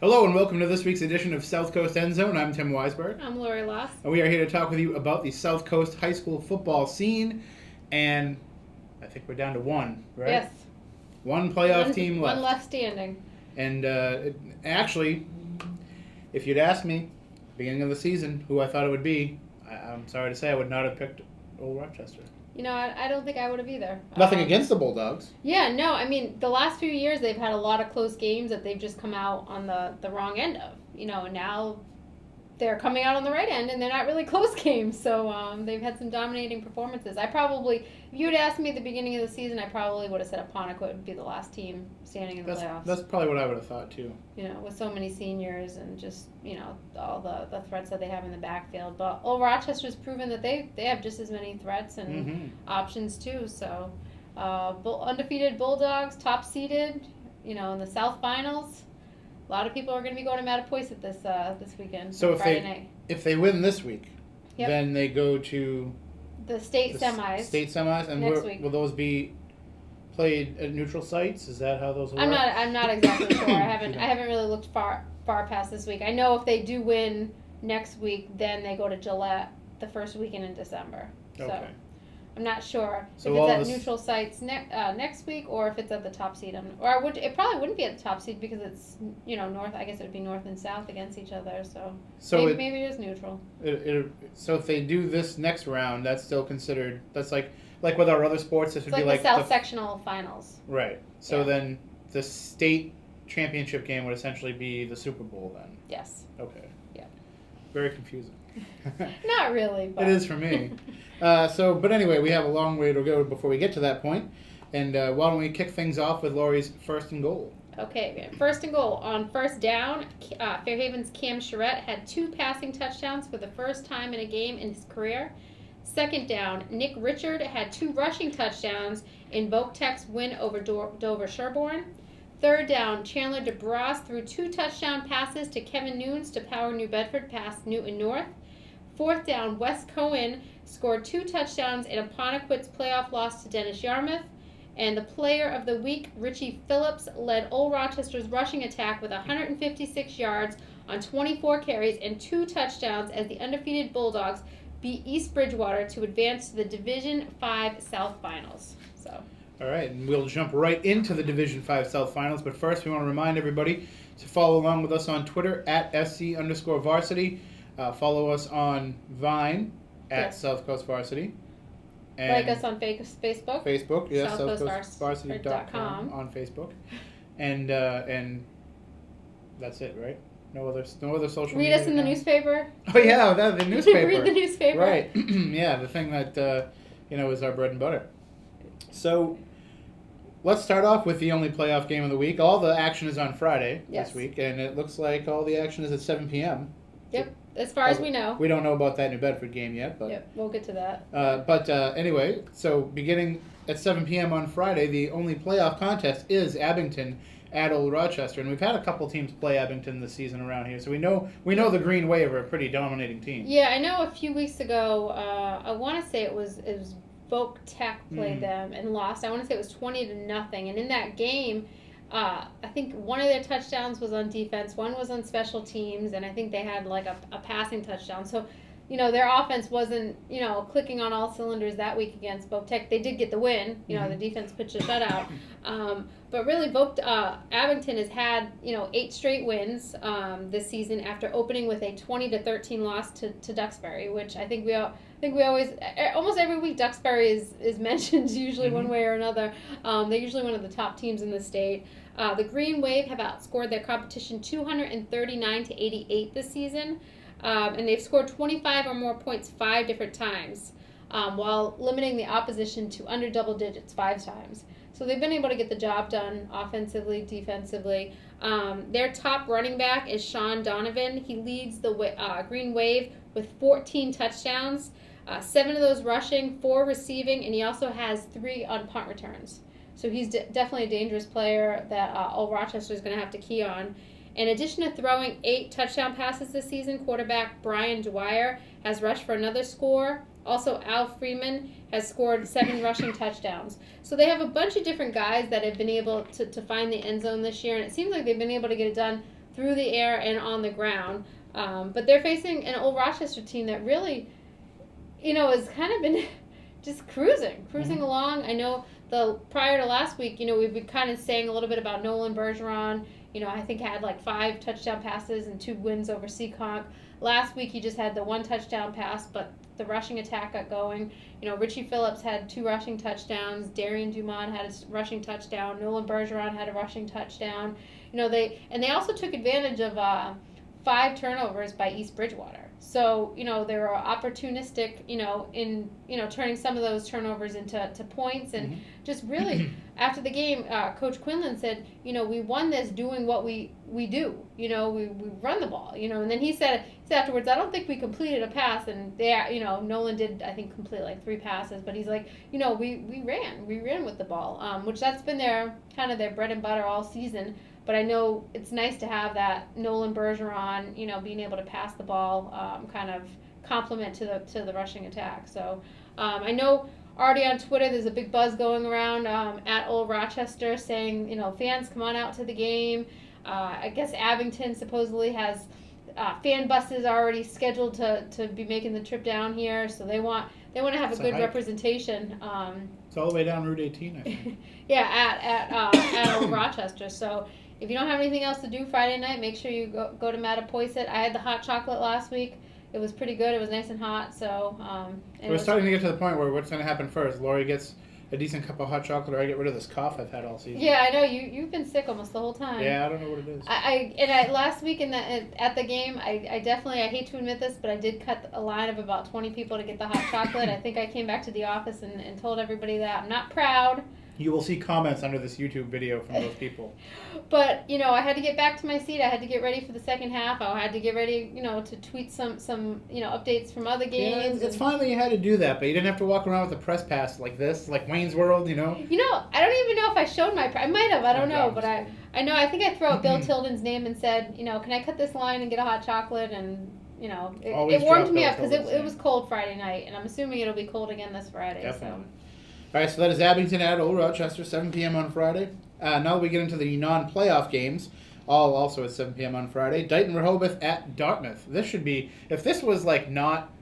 Hello and welcome to this week's edition of SouthCoast End Zone. I'm Tim Weisberg. I'm Laurie Loss. And we are here to talk with you about the South Coast high school football scene. And I think we're down to one, right? Yes. One playoff team left. One left standing. And actually, if you'd asked me, beginning of the season, who I thought it would be, I'm sorry to say I would not have picked Old Rochester. You know, I don't think I would have either. Nothing against the Bulldogs. Yeah, no, I mean, the last few years they've had a lot of close games that they've just come out on the wrong end of. You know, and now they're coming out on the right end and they're not really close games. So they've had some dominating performances. If you had asked me at the beginning of the season, I probably would have said Apponequet would be the last team standing in the playoffs. That's probably what I would have thought too. You know, with so many seniors and just, you know, all the threats that they have in the backfield. But Old Rochester's proven that they have just as many threats and options too. So undefeated Bulldogs, top seeded, you know, in the South Finals. A lot of people are going to be going to Mattapoisett this weekend. So Friday night. If they win this week, then they go to the state semis. State semis, and next week. Will those be played at neutral sites? Is that how those will work? I'm not exactly sure. I haven't really looked far past this week. I know if they do win next week, then they go to Gillette the first weekend in December. Okay. So I'm not sure so if it's at neutral sites next week or if it's at the top seed. It probably wouldn't be at the top seed because it's, you know, north. I guess it would be north and south against each other. So maybe it is neutral. So if they do this next round, that's still considered. That's like with our other sports. This would be like the South sectional finals. Right. So then the state championship game would essentially be the Super Bowl then. Yes. Okay. Yeah. Very confusing. Not really, but it is for me. But anyway, we have a long way to go before we get to that point. And why don't we kick things off with Laurie's first and goal? Okay, first and goal. On first down, Fairhaven's Cam Charette had 2 passing touchdowns for the first time in a game in his career. Second down, Nick Richard had 2 rushing touchdowns in Voc-Tech's win over Dover Sherborne. Third down, Chandler DeBras threw 2 touchdown passes to Kevin Nunes to power New Bedford past Newton North. Fourth down, Wes Cohen scored 2 touchdowns in Apponequet's playoff loss to Dennis Yarmouth. And the player of the week, Richie Phillips, led Old Rochester's rushing attack with 156 yards on 24 carries and 2 touchdowns as the undefeated Bulldogs beat East Bridgewater to advance to the Division 5 South Finals. All right, and we'll jump right into the Division 5 South Finals. But first, we want to remind everybody to follow along with us on Twitter at @SC_varsity. Follow us on Vine at SouthCoast Varsity. And like us on Facebook. Facebook, yes, SouthCoastVarsity.com on Facebook. And that's it, right? No other social media. Read us in the newspaper. Oh, yeah, the newspaper. Read the newspaper. Right. Yeah, the thing that, is our bread and butter. So let's start off with the only playoff game of the week. All the action is on Friday this week, and it looks like all the action is at 7 p.m. Yep, as far as we know. We don't know about that New Bedford game yet. But yep, we'll get to that. Anyway, so beginning at 7 p.m. on Friday, the only playoff contest is Abington at Old Rochester. And we've had a couple teams play Abington this season around here, so we know the Green Wave are a pretty dominating team. Yeah, I know a few weeks ago, I want to say it was Voc-Tech played them and lost. I want to say it was 20-0. And in that game, I think one of their touchdowns was on defense, one was on special teams, and I think they had like a passing touchdown. So, you know, their offense wasn't, you know, clicking on all cylinders that week against Voc-Tech. They did get the win. You know, the defense pitched a shutout. But really, Abington has had, 8 straight wins this season after opening with a 20-13 loss to Duxbury, which I think we always, almost every week, Duxbury is mentioned usually one way or another. They're usually one of the top teams in the state. The Green Wave have outscored their competition 239-88 this season, and they've scored 25 or more points 5 different times, while limiting the opposition to under double digits 5 times. So they've been able to get the job done offensively, defensively. Their top running back is Sean Donovan. He leads the Green Wave with 14 touchdowns, 7 of those rushing, 4 receiving, and he also has 3 on punt returns. So he's definitely a dangerous player that Old Rochester is going to have to key on. In addition to throwing 8 touchdown passes this season, quarterback Brian Dwyer has rushed for another score. Also, Al Freeman has scored 7 rushing touchdowns. So they have a bunch of different guys that have been able to find the end zone this year, and it seems like they've been able to get it done through the air and on the ground. But they're facing an Old Rochester team that really, has kind of been just cruising along. I know prior to last week, we've been kind of saying a little bit about Nolan Bergeron. I think had like 5 touchdown passes and 2 wins over Seekonk. Last week he just had the 1 touchdown pass, but the rushing attack got going. Richie Phillips had 2 rushing touchdowns. Darian Dumont had a rushing touchdown. Nolan Bergeron had a rushing touchdown. They also took advantage of 5 turnovers by East Bridgewater. So, they were opportunistic, in, turning some of those turnovers into points. And just really, after the game, Coach Quinlan said, we won this doing what we do. We run the ball, And then he said afterwards, I don't think we completed a pass. And, Nolan did, I think, complete like 3 passes. But he's like, we ran with the ball, which that's been their bread and butter all season. But I know it's nice to have that Nolan Bergeron, being able to pass the ball, kind of complement to the rushing attack. So I know already on Twitter there's a big buzz going around at Old Rochester saying, fans come on out to the game. I guess Abington supposedly has fan buses already scheduled to be making the trip down here. So they want to have a good representation. It's all the way down Route 18, I think. Yeah, at Old Rochester. So if you don't have anything else to do Friday night, make sure you go to Mattapoisett. I had the hot chocolate last week. It was pretty good. It was nice and hot. So we're starting to get to the point where what's going to happen first? Laurie gets a decent cup of hot chocolate, or I get rid of this cough I've had all season. Yeah, I know you've been sick almost the whole time. Yeah, I don't know what it is. I last week at the game, I definitely, I hate to admit this, but I did cut a line of about 20 people to get the hot chocolate. I think I came back to the office and told everybody that. I'm not proud. You will see comments under this YouTube video from those people. But, I had to get back to my seat. I had to get ready for the second half. I had to get ready, to tweet some updates from other games. Yeah, it's fine that you had to do that, but you didn't have to walk around with a press pass like this, like Wayne's World, I don't even know if I showed I might have, I don't know. But I think I threw out Bill Tilden's name and said, can I cut this line and get a hot chocolate? And, it warmed me up because it was cold Friday night, and I'm assuming it'll be cold again this Friday. Definitely. All right, so that is Abington at Old Rochester, 7 p.m. on Friday. Now that we get into the non-playoff games, all also at 7 p.m. on Friday, Dighton Rehoboth at Dartmouth. This should be, if this was like not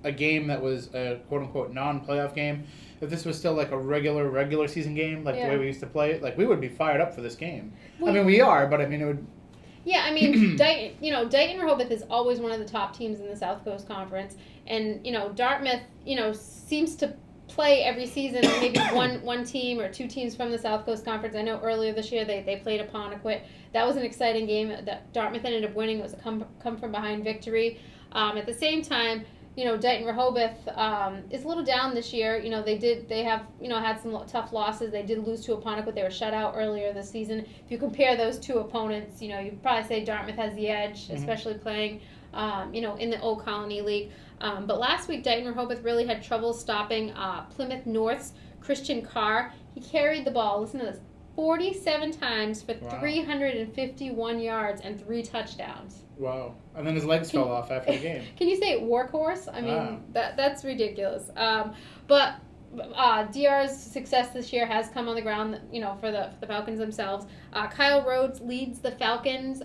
a game that was a quote-unquote non-playoff game, if this was still like a regular season game, like the way we used to play it, like we would be fired up for this game. I mean, we are, but I mean, it would... Yeah, I mean, Dighton Rehoboth is always one of the top teams in the SouthCoast Conference, and, Dartmouth, seems to play every season maybe one team or 2 teams from the SouthCoast Conference. I know earlier this year they played Apponequet. That was an exciting game that Dartmouth ended up winning. It was a come from behind victory. At the same time, Dighton Rehoboth is a little down this year. They have had some tough losses. They did lose to Apponequet. They were shut out earlier this season. If you compare those 2 opponents, you'd probably say Dartmouth has the edge, especially playing in the Old Colony League. But last week, Dighton Rehoboth really had trouble stopping Plymouth North's Christian Carr. He carried the ball, listen to this, 47 times for 351 yards and 3 touchdowns. Wow. And then his legs fell off after the game. Can you say workhorse? I mean, that's ridiculous. But DR's success this year has come on the ground, for the Falcons themselves. Kyle Rhodes leads the Falcons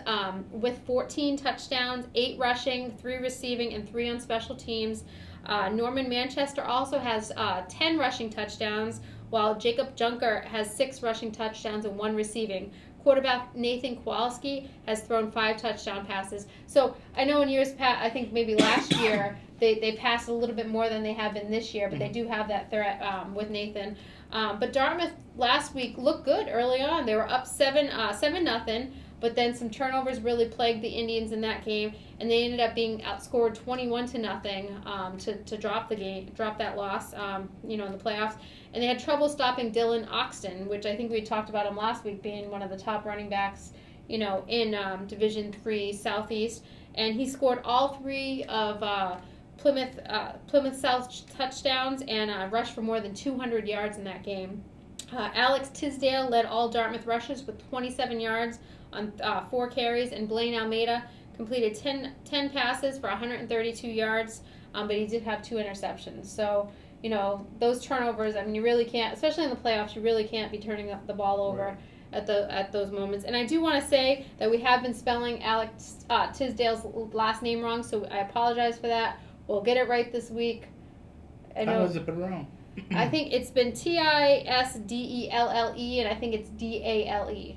with 14 touchdowns, 8 rushing, 3 receiving, and 3 on special teams. Norman Manchester also has 10 rushing touchdowns, while Jacob Junker has 6 rushing touchdowns and 1 receiving. Quarterback Nathan Kowalski has thrown 5 touchdown passes. So I know in years past, I think maybe last year, they passed a little bit more than they have been this year, but they do have that threat with Nathan. But Dartmouth last week looked good early on. They were up 7-0, but then some turnovers really plagued the Indians in that game, and they ended up being outscored 21-0 to drop that loss, in the playoffs. And they had trouble stopping Dylan Oxton, which I think we talked about him last week, being one of the top running backs, in Division III Southeast. And he scored all 3 of Plymouth South touchdowns and rushed for more than 200 yards in that game. Alex Tisdale led all Dartmouth rushes with 27 yards on 4 carries, and Blaine Almeida completed 10 passes for 132 yards, but he did have 2 interceptions. So, those turnovers, I mean, you really can't, especially in the playoffs, you really can't be turning the ball over. at those moments. And I do want to say that we have been spelling Alex Tisdale's last name wrong, so I apologize for that. We'll get it right this week. I know. How has it been wrong? I think it's been Tisdelle, and I think it's Dale.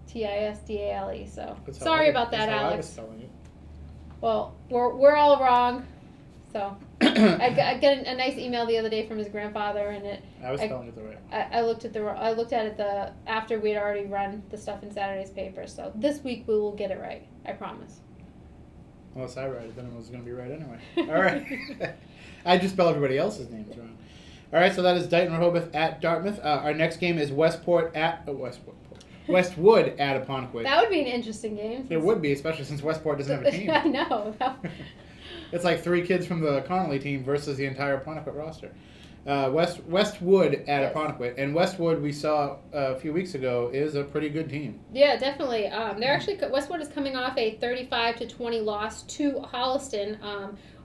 Tisdale. So sorry about that, Alex. I was spelling it. Well, we're all wrong. So I got a nice email the other day from his grandfather, and I was spelling it the right way. I looked at it after we had already run the stuff in Saturday's paper. So this week we will get it right. I promise. Unless I write it, then it was going to be right anyway. All right. I just spell everybody else's names wrong. All right, so that is Dighton Rehoboth at Dartmouth. Our next game is Westwood at Apponequet. That would be an interesting game. It would be, especially since Westport doesn't have a team. I know. It's like 3 kids from the Connolly team versus the entire Apponequet roster. Westwood at Apponequet, and Westwood we saw a few weeks ago is a pretty good team. Yeah, definitely. Westwood is coming off a 35-20 loss to Holliston,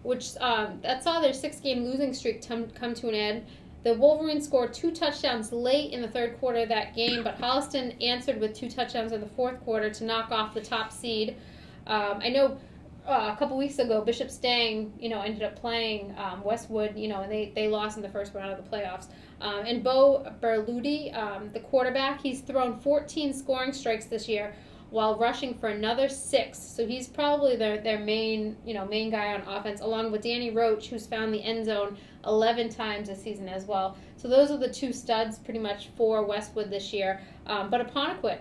which that saw their 6-game losing streak come to an end. The Wolverines scored 2 touchdowns late in the third quarter of that game, but Holliston answered with 2 touchdowns in the fourth quarter to knock off the top seed. I know a couple weeks ago, Bishop Stang, ended up playing Westwood, and they lost in the first round of the playoffs. And Bo Berludi, the quarterback, he's thrown 14 scoring strikes this year while rushing for another 6. So he's probably their main guy on offense, along with Danny Roach, who's found the end zone 11 times this season as well. So those are the 2 studs pretty much for Westwood this year. But Apponequet,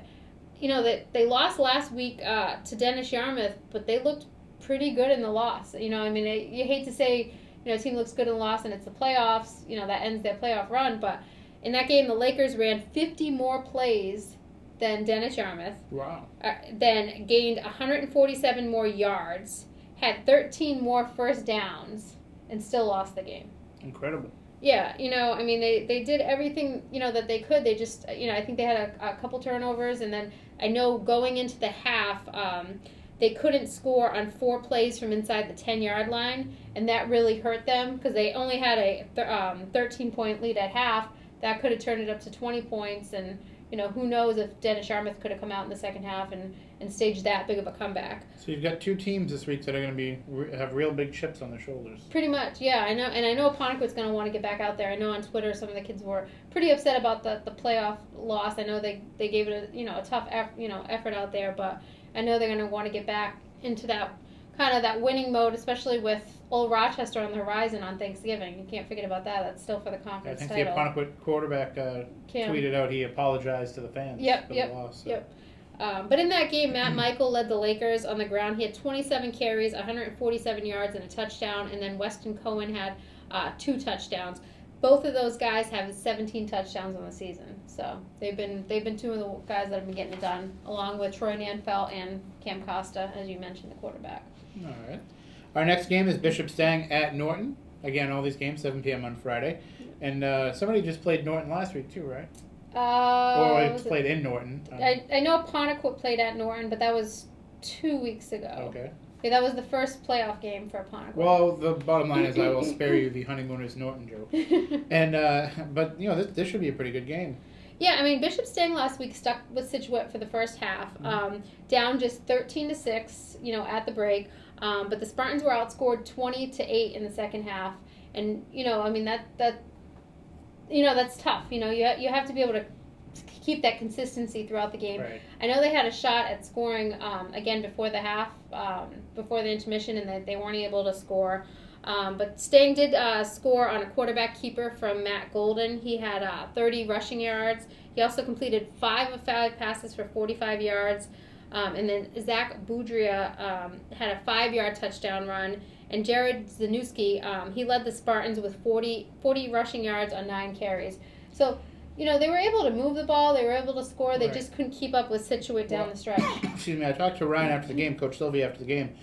they lost last week to Dennis Yarmouth, but they looked pretty good in the loss. You hate to say, a team looks good in the loss and it's the playoffs, that ends their playoff run. But in that game, the Lakers ran 50 more plays than Dennis Yarmouth. Wow. Then gained 147 more yards, had 13 more first downs, and still lost the game. Incredible. Yeah, they did everything, that they could. They just, I think they had a couple turnovers, and then I know going into the half, they couldn't score on 4 plays from inside the 10-yard line, and that really hurt them because they only had a 13-point lead at half. That could have turned it up to 20 points, and who knows if Dennis Yarmouth could have come out in the second half and staged that big of a comeback. So you've got 2 teams this week that are going to have real big chips on their shoulders. Pretty much, yeah. I know, and I know Apponequet's going to want to get back out there. I know on Twitter some of the kids were pretty upset about the playoff loss. I know they gave it a tough effort out there, but I know they're going to want to get back into that kind of that winning mode, especially with Old Rochester on the horizon on Thanksgiving. You can't forget about that. That's still for the conference title. I think the Apponequet quarterback tweeted out he apologized to the fans for the loss. So. Yep. But in that game, Matt Michael led the Lakers on the ground. He had 27 carries, 147 yards, and a touchdown. And then Weston Cohen had 2 touchdowns. Both of those guys have 17 touchdowns on the season. So they've been 2 of the guys that have been getting it done, along with Troy Nanfelt and Cam Costa, as you mentioned, the quarterback. All right. Our next game is Bishop Stang at Norton. Again, all these games, 7 p.m. on Friday. And somebody just played Norton last week, too, right? Or played in Norton. I know Apponequet played at Norton, but that was 2 weeks ago. Okay. Yeah, that was the first playoff game for Apponequet. Well, the bottom line is I will spare you the Honeymooners Norton joke. And but this should be a pretty good game. Yeah, Bishop Stang last week stuck with Scituate for the first half, down just 13-6, at the break. But the Spartans were outscored 20-8 in the second half, and that's tough. You have to be able to keep that consistency throughout the game. Right. I know they had a shot at scoring again before the half, before the intermission, and they weren't able to score. But Stang did score on a quarterback keeper from Matt Golden. He had 30 rushing yards. He also completed 5 of 5 passes for 45 yards. And then Zach Boudria had a 5-yard touchdown run. And Jared Zanuski, he led the Spartans with 40 rushing yards on 9 carries. So, they were able to move the ball. They were able to score. They just couldn't keep up with Scituate down the stretch. Excuse me. I talked to Ryan after the game, Coach Sylvie after the game.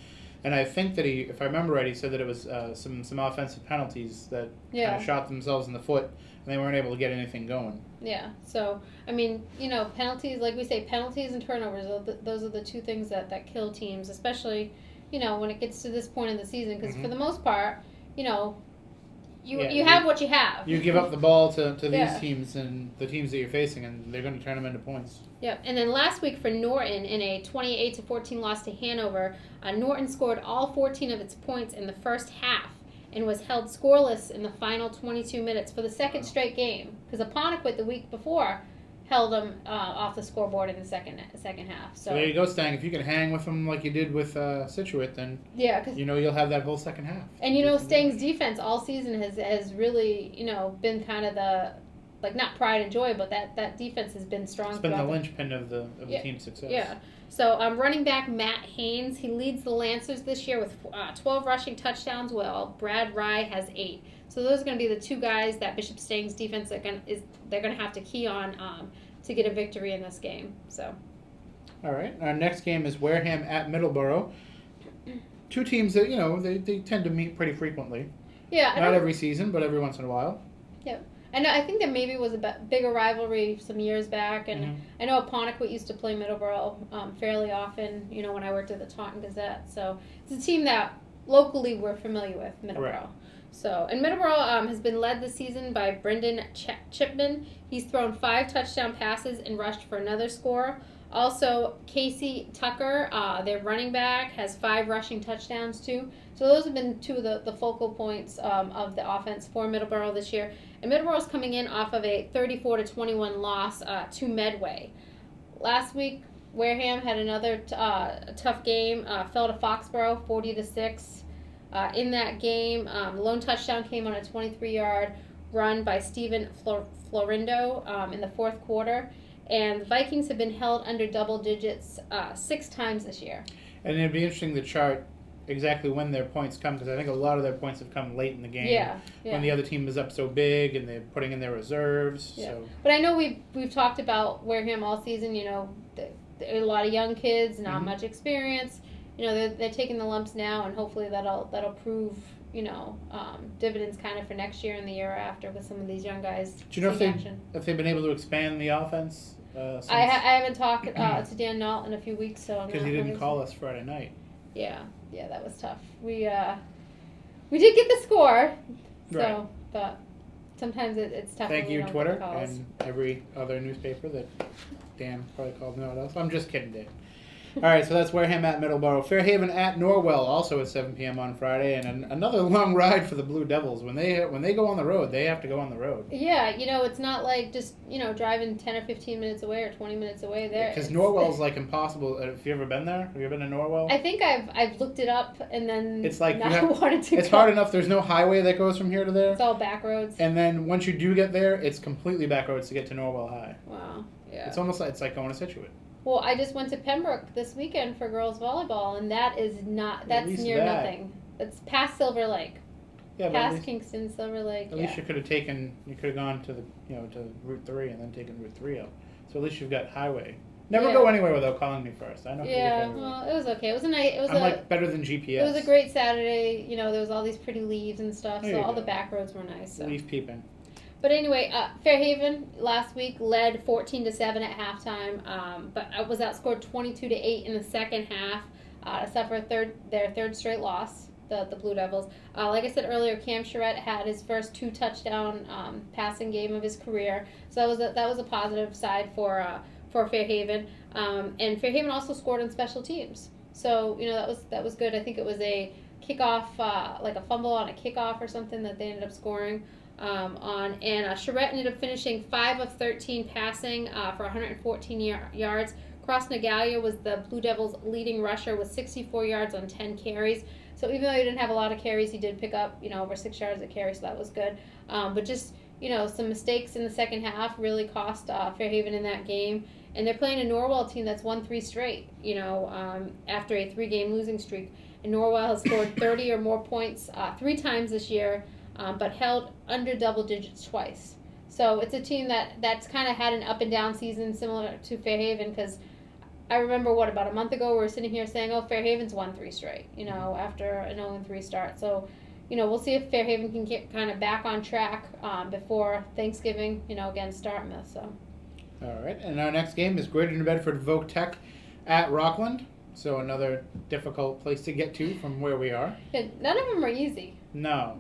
And I think that if I remember right, he said that it was some offensive penalties that kind of shot themselves in the foot, and they weren't able to get anything going. Yeah. So, penalties, like we say, penalties and turnovers, those are the 2 things that kill teams, especially, when it gets to this point in the season. Because for the most part, you have what you have. You give up the ball to these Yeah. teams and the teams that you're facing, and they're going to turn them into points. Yep. And then last week for Norton, in a 28-14 loss to Hanover, Norton scored all 14 of its points in the first half and was held scoreless in the final 22 minutes for the second straight game. Because Apponequet the week before held them off the scoreboard in the second half. So there you go, Stang. If you can hang with them like you did with Situate, then you'll have that whole second half. And Stang's defense all season has really been kind of the not pride and joy, but that defense has been strong. It's been the linchpin of the team's success. Yeah. So running back Matt Haynes, he leads the Lancers this year with 12 rushing touchdowns, while Brad Rye has 8. So those are going to be the two guys that Bishop Stang's defense they're going to have to key on to get a victory in this game. So. All right. Our next game is Wareham at Middleborough. Two teams that they tend to meet pretty frequently. Yeah. Not every season, but every once in a while. Yeah. I think there maybe was a bigger rivalry some years back, and I know Apponequet used to play Middleborough fairly often, when I worked at the Taunton Gazette. So it's a team that locally we're familiar with, Middleborough. Right. So, and Middleborough has been led this season by Brendan Chipman. He's thrown 5 touchdown passes and rushed for another score. Also, Casey Tucker, their running back, has 5 rushing touchdowns too. So those have been two of the focal points of the offense for Middleborough this year. And Middleborough's coming in off of a 34-21 loss to Medway. Last week, Wareham had another tough game, fell to Foxborough 40-6. In that game, the lone touchdown came on a 23-yard run by Stephen Florindo in the fourth quarter. And the Vikings have been held under double digits 6 times this year. And it'd be interesting to chart exactly when their points come, because I think a lot of their points have come late in the game. Yeah. When the other team is up so big and they're putting in their reserves. Yeah. So. But I know we've talked about Wareham all season. A lot of young kids, not much experience. They're taking the lumps now, and hopefully that'll prove dividends kind of for next year and the year after with some of these young guys. Do you know if they've been able to expand the offense? I haven't talked to Dan Nault in a few weeks, so because he didn't call us Friday night. Yeah, that was tough. We did get the score, so right. But sometimes it's tough. Thank when you, we don't Twitter, get the calls. and every other newspaper that Dan probably called me out of. I'm just kidding, Dan. All right, so that's Wareham at Middleborough. Fairhaven at Norwell, also at 7 p.m. on Friday, and another long ride for the Blue Devils. When they go on the road, they have to go on the road. Yeah, it's not like just driving 10 or 15 minutes away or 20 minutes away there. Because Norwell's like impossible. Have you ever been there? Have you ever been to Norwell? I think I've looked it up, and then it's like wanted to. It's hard enough. There's no highway that goes from here to there. It's all back roads. And then once you do get there, it's completely back roads to get to Norwell High. Wow. Yeah. It's almost like going to Situate. Well, I just went to Pembroke this weekend for girls volleyball, and that's near nothing. It's past Silver Lake. Yeah, past Kingston, Silver Lake. At least you could have gone to to Route 3 and then taken Route 3 up. So at least you've got highway. Never go anywhere without calling me first. I know. Yeah, well, it was okay. It was a nice. I'm like better than GPS. It was a great Saturday. There was all these pretty leaves and stuff, so all the back roads were nice. So. Leaf peeping. But anyway, Fairhaven last week led 14-7 at halftime, but was outscored 22-8 in the second half to suffer their third straight loss. The Blue Devils. Like I said earlier, Cam Charette had his first 2 touchdown passing game of his career, so that was a positive side for Fairhaven. And Fairhaven also scored on special teams, so that was good. I think it was a kickoff, like a fumble on a kickoff or something that they ended up scoring. And Charette ended up finishing 5 of 13 passing for 114 yards. Cross Nagalia was the Blue Devils' leading rusher with 64 yards on 10 carries. So even though he didn't have a lot of carries, he did pick up over 6 yards a carry, so that was good. But just some mistakes in the second half really cost Fairhaven in that game. And they're playing a Norwell team that's won 3 straight. After a 3-game losing streak, and Norwell has scored 30 or more points 3 times this year. But held under double digits twice. So it's a team that's kind of had an up and down season similar to Fairhaven, because I remember about a month ago we were sitting here saying, Fairhaven's won 3 straight, after an 0-3 start. So, we'll see if Fairhaven can get kind of back on track before Thanksgiving, against Dartmouth. So. All right, and our next game is Greater New Bedford Voc Tech at Rockland. So another difficult place to get to from where we are. Yeah, none of them are easy. No.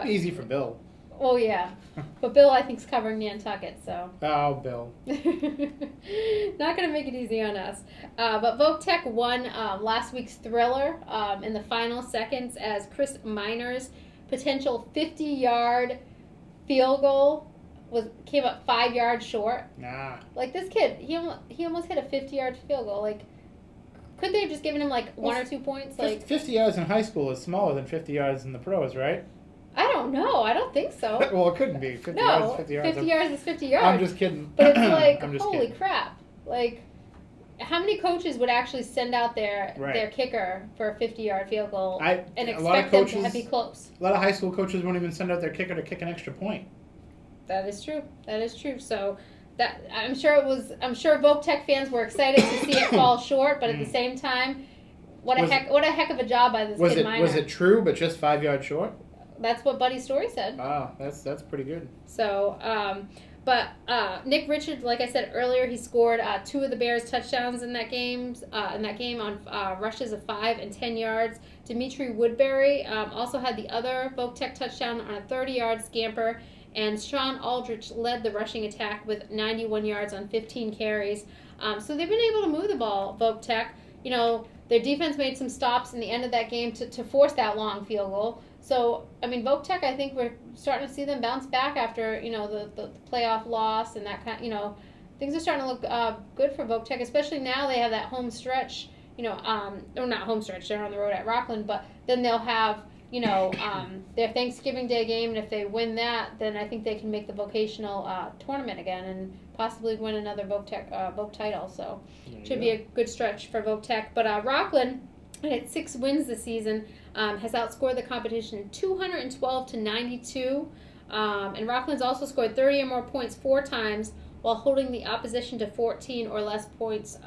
Easy for Bill. Oh, yeah. But Bill, I think, is covering Nantucket, so. Oh, Bill. Not going to make it easy on us. But Voc Tech won last week's thriller in the final seconds as Chris Miner's potential 50-yard field goal came up 5 yards short. Nah. Like, this kid, he almost hit a 50-yard field goal. Like, could they have just given him, like, 1 or 2 points? 50 yards in high school is smaller than 50 yards in the pros, right? I don't know. I don't think so. Well, it couldn't be. 50 No, yards is 50 yards. 50 yards is 50 yards. I'm just kidding. But it's like, I'm just holy kidding. crap. Like, how many coaches would actually send out their kicker for a 50-yard field goal and expect them to be close? A lot of high school coaches won't even send out their kicker to kick an extra point. That is true. That is true. So I'm sure Voc Tech fans were excited to see it fall short, but at the same time, what a heck of a job by this kid Miner. Was it true, but just 5 yards short? That's what Buddy Story said. Wow, that's pretty good. So, but Nick Richards, like I said earlier, he scored 2 of the Bears' touchdowns in that game on rushes of 5 and 10 yards. Dimitri Woodbury also had the other Voc Tech touchdown on a 30-yard scamper, and Sean Aldrich led the rushing attack with 91 yards on 15 carries. So they've been able to move the ball, Voc Tech. You know, their defense made some stops in the end of that game to force that long field goal. So, I mean, Voc Tech, I think we're starting to see them bounce back after, you know, the playoff loss and that kind, you know, things are starting to look good for Voc Tech, especially now they have that home stretch, you know, or not home stretch, they're on the road at Rockland, but then they'll have, you know, their Thanksgiving Day game, and if they win that, then I think they can make the vocational tournament again and possibly win another Voc Tech Voc title, so should be a good stretch for Voc Tech. But Rockland, at 6 wins this season, has outscored the competition 212-92, and Rockland's also scored 30 or more points 4 times while holding the opposition to 14 or less points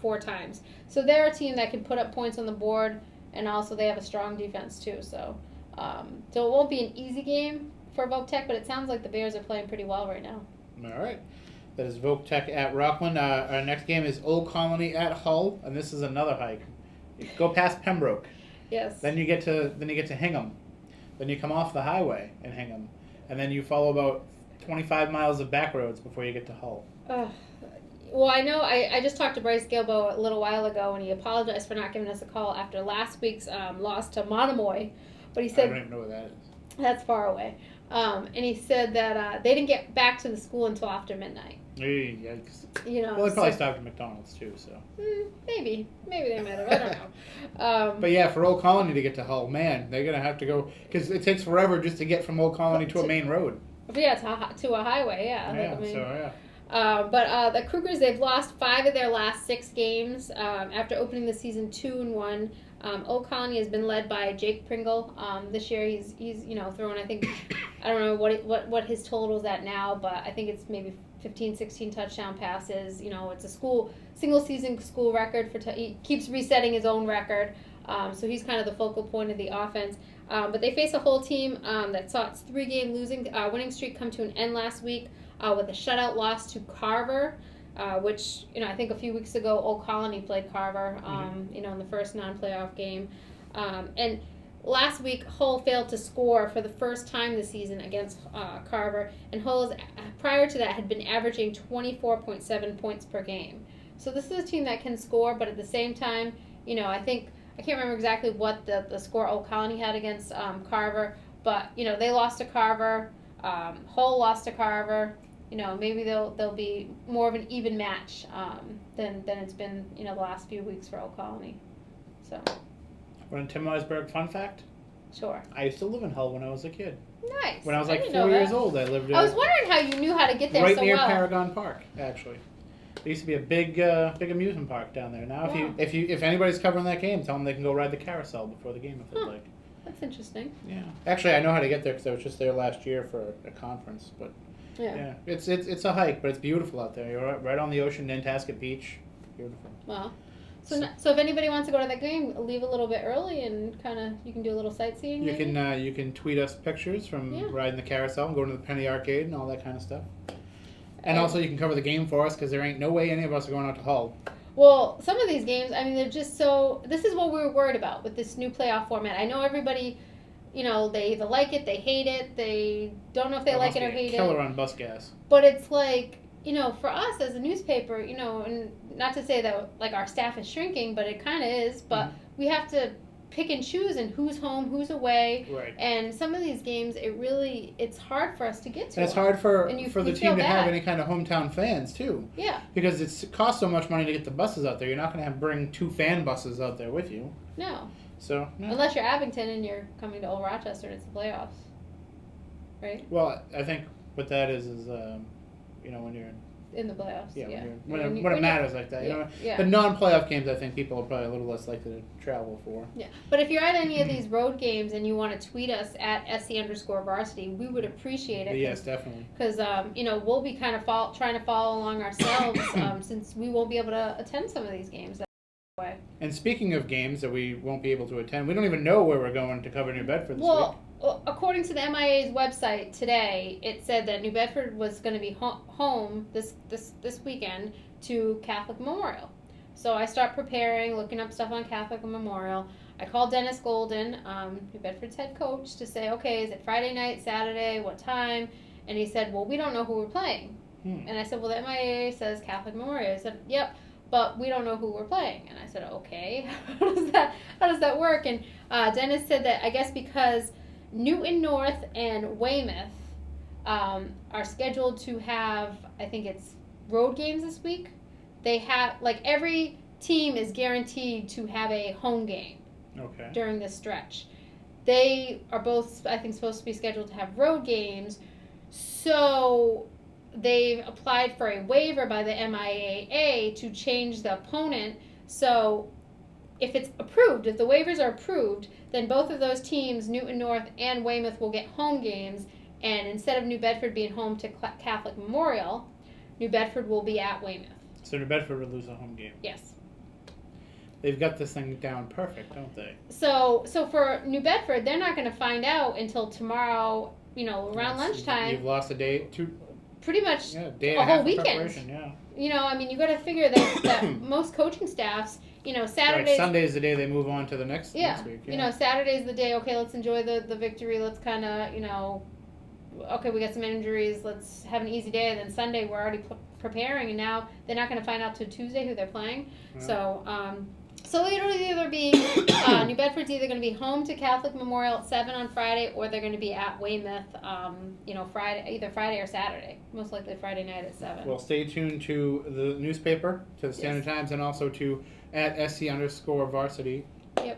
4 times. So they're a team that can put up points on the board, and also they have a strong defense too. So, so it won't be an easy game for Voc Tech, but it sounds like the Bears are playing pretty well right now. All right. That is Voc Tech at Rockland. Our next game is Old Colony at Hull, and this is another hike. You go past Pembroke. Yes. Then you get to Hingham. Then you come off the highway in Hingham, and then you follow about 25 miles of back roads before you get to Hull. Well, I know I just talked to Bryce Gilbo a little while ago, and he apologized for not giving us a call after last week's loss to Monomoy. But he said, I don't even know where that is. That's far away. And he said that they didn't get back to the school until after midnight. Yikes. You know, well, they probably stopped at McDonald's too, so. Maybe they might have. I don't know. But yeah, for Old Colony to get to Hull, man, they're gonna have to go because it takes forever just to get from Old Colony to a main road. Yeah, to a highway. Yeah. Yeah. Like, I mean, so yeah. But the Cougars, they've lost 5 of their last 6 games after opening the season 2-1. Old Colony has been led by Jake Pringle. This year he's you know throwing, I think, I don't know what his total's at now, but I think it's maybe 15, 16 touchdown passes. You know, it's a single season school record he keeps resetting his own record. So he's kind of the focal point of the offense. But they face a whole team that saw its 3-game winning streak come to an end last week with a shutout loss to Carver, which, you know, I think a few weeks ago Old Colony played Carver, you know, in the first non-playoff game. And last week Hull failed to score for the first time this season against Carver, and Hull, prior to that, had been averaging 24.7 points per game. So this is a team that can score, but at the same time, you know, I can't remember exactly what the score Old Colony had against Carver, but, you know, they lost to Carver. Hull lost to Carver. You know, maybe they'll be more of an even match than it's been, you know, the last few weeks for Old Colony. So. Want a Tim Weisberg fun fact? Sure. I used to live in Hull when I was a kid. Nice. When I was like 4 years old, I lived. I was wondering how you knew how to get there right so near well. Paragon Park, actually. There used to be a big amusement park down there. Now, Wow. if anybody's covering that game, tell them they can go ride the carousel before the game if they'd like. That's interesting. Yeah. Actually, I know how to get there because I was just there last year for a conference. But yeah, it's a hike, but it's beautiful out there. You're right on the ocean, Nantasket Beach. Beautiful. Wow. So if anybody wants to go to that game, leave a little bit early and you can do a little sightseeing. You can tweet us pictures from riding the carousel and going to the Penny Arcade and all that kind of stuff. And also you can cover the game for us because there ain't no way any of us are going out to Hull. Well, some of these games, I mean, they're just so. This is what we were worried about with this new playoff format. I know everybody you know, they either like it, they hate it, they don't know if they like it or hate Killer it. on bus gas. But it's like, you know, for us as a newspaper, you know, and not to say that like our staff is shrinking, but it kind of is. But we have to pick and choose and who's home, who's away. Right. And some of these games, it's hard for us to get to. And it's hard for and the team to have any kind of hometown fans too. Yeah. Because it costs so much money to get the buses out there. You're not going to bring 2 fan buses out there with you. No. So. No. Unless you're Abington and you're coming to Old Rochester and it's the playoffs, right? Well, I think what that is, you know, when you're in the playoffs. Yeah. When it matters like that. Yeah, You know, yeah. the non-playoff games, I think people are probably a little less likely to travel for. Yeah, but if you're at any of these road games and you want to tweet us at SC_varsity, we would appreciate it. Yes, definitely. Because you know, we'll be kind of trying to follow along ourselves since we won't be able to attend some of these games that way. And speaking of games that we won't be able to attend, we don't even know where we're going to cover New Bedford this week. Well, according to the MIA's website today, it said that New Bedford was going to be home this weekend to Catholic Memorial. So I start preparing, looking up stuff on Catholic Memorial. I called Dennis Golden, New Bedford's head coach, to say, okay, is it Friday night, Saturday, what time? And he said, well, we don't know who we're playing. And I said, well, the MIA says Catholic Memorial. He said, yep, but we don't know who we're playing. And I said, okay, how does that work? And Dennis said that I guess because Newton North and Weymouth are scheduled to have, I think it's road games this week. They have, like, every team is guaranteed to have a home game during this stretch. They are both, I think, supposed to be scheduled to have road games. So they've applied for a waiver by the MIAA to change the opponent. So if it's approved, if the waivers are approved, then both of those teams, Newton North and Weymouth, will get home games. And instead of New Bedford being home to Catholic Memorial, New Bedford will be at Weymouth. So New Bedford would lose a home game. Yes. They've got this thing down perfect, don't they? So for New Bedford, they're not going to find out until tomorrow, you know, around lunchtime. You've lost a day, pretty much day a whole weekend. Yeah. You know, I mean, you got to figure that most coaching staffs, you know, Saturdays. Right, Sunday's the day they move on to the next week. Yeah. You know, Saturday's the day, okay, let's enjoy the victory. Let's kind of, you know, okay, we got some injuries. Let's have an easy day. And then Sunday, we're already preparing. And now they're not going to find out till Tuesday who they're playing. Yeah. So it'll either be, New Bedford's either going to be home to Catholic Memorial at 7 on Friday, or they're going to be at Weymouth, you know, either Friday or Saturday. Most likely Friday night at 7. Well, stay tuned to the newspaper, to the Standard Times, and also to at SC_varsity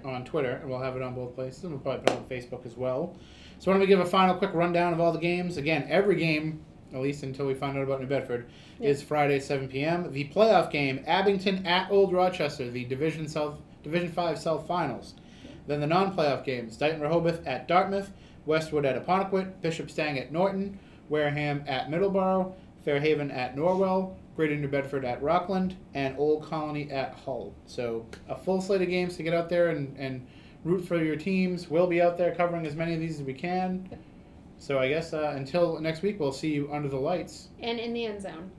on Twitter. And we'll have it on both places. And we'll probably put it on Facebook as well. So why don't we give a final quick rundown of all the games. Again, every game, at least until we find out about New Bedford, is Friday at 7 p.m. The playoff game, Abington at Old Rochester, the Division 5 South Finals. Then the non-playoff games, Dighton Rehoboth at Dartmouth, Westwood at Apponequet, Bishop Stang at Norton, Wareham at Middleborough, Fairhaven at Norwell, Greater New Bedford at Rockland, and Old Colony at Hull. So a full slate of games to get out there and root for your teams. We'll be out there covering as many of these as we can. So I guess until next week, we'll see you under the lights. And in the end zone.